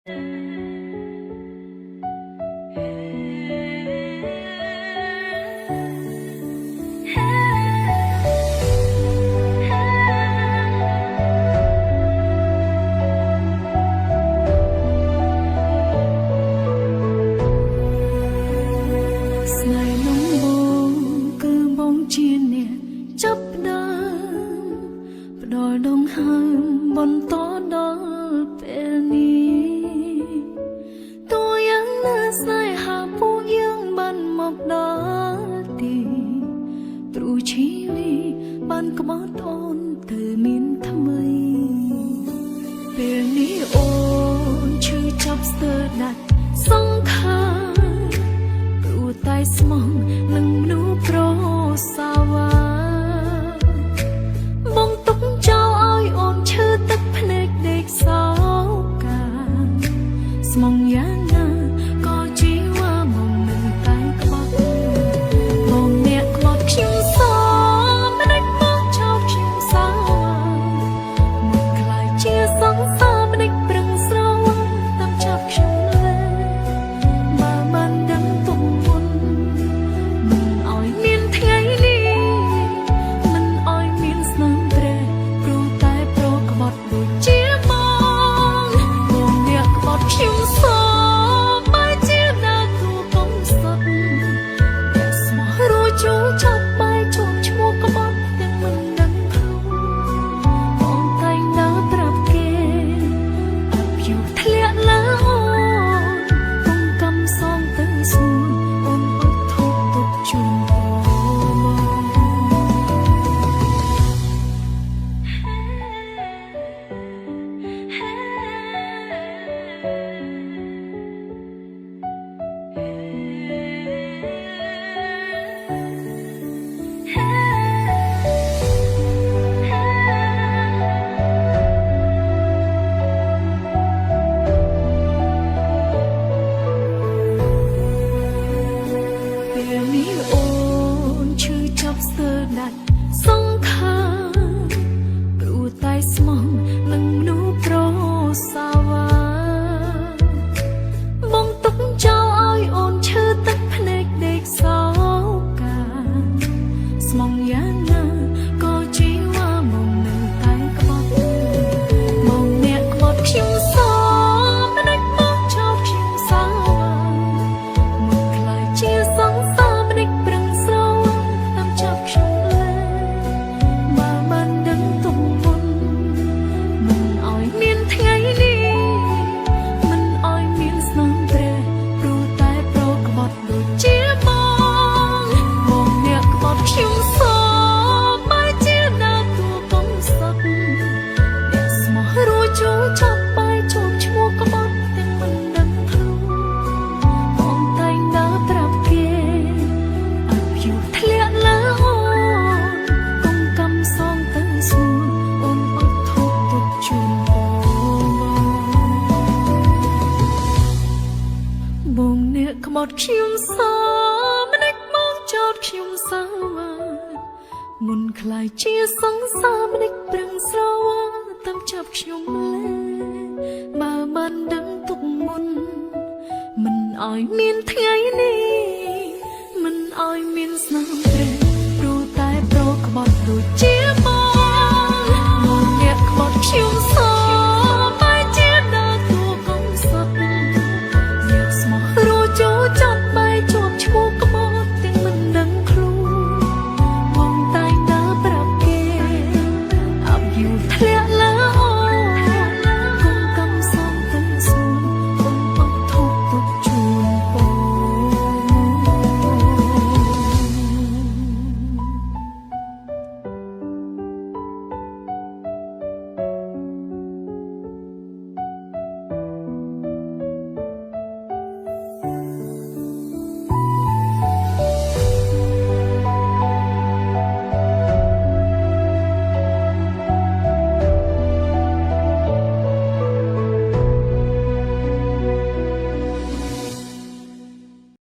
ដល់ដងហើមបន្តដល់ពេលនេះតួយ៉ាងណាស្នេហាពួកយើងបានមកដល់ទីព្រោះជីវិតបានក្បត់អូនទៅមានថ្មីពេលនេះអូនឈឺចាប់ស្ទើរដាច់សង្ខារព្រោះតែស្មោះនឹងមនុស្សប្រសាវាសោកាស្មងយ៉ាងណាក៏ជីវ៉ាមកមិនតែក្បត់មកអ្នកក្បត់ខ្ញុំសោមិនដេចមកចោលខ្ញុំសោមកខ្លាចជាសង្សារមិនដេចប្រឹងស្រវឹងតាមចាប់ខ្ញុំលេបើមិនដឹងទុកមុនមិនឲ្យមានថ្ងៃនេះមិនឲ្យមានស្នាមព្រះព្រោះតែប្រក្បត់ដូចជាខ្ញុំសោបើជាដើរទូកំសត់តែស្មោះរួចចូលចាប់បាយជួបឈ្មោះក្បត់ទាំងមិនដឹងខ្លួនបងតែងដើរប្រាប់គេអបយូរធ្លាក់លើអូនកុំកំសងទៅស្នួនអូនអត់ធូបទុកជូនស្ទើរដាច់សង្ខារព្រោះតែស្មោះនឹងមនុស្សប្រសាវាបងទុកចោលឲ្យអូនឈឺទឹកភ្នែកដេកសោកាស្មងយ៉ាងណាក៏ជីវ៉ាមកនឹងតែក្បត់មកអ្នកក្បត់ខ្ញុំសោមិនដេចមកចោលខ្ញុំសោមកខ្លាចជាសង្សារមិនដេចប្រឹងស្រវឹងចាប់ខ្ញុំលេបើមិនដឹងទុកមុនមិនឲ្យមានថ្ងៃនេះមិនឲ្យមានស្នាមព្រះព្រោះតែប្រក្បត់ដូចជាបងអ្នកក្បត់ខ្ញុំសោបើជាដើរទូកំសត់អ្នកស្មោះរួចចូលចាប់បាយជួបឈ្មោះក្បត់ទាំងមិនដឹងខ្លួនបងតែងដើរប្រាប់គេអបយូរធ្លាក់លើបងអ្នកក្បត់ខ្ញុំសោមិនដេចមកចោតខ្ញុំសោមុនខ្លាចជាសង្សារមិនដេចប្រឹងស្រវឹងតាមចាប់ខ្ញុំលេបើមិនដឹងទុកមុនមិនឲ្យមានថ្ងៃនេះ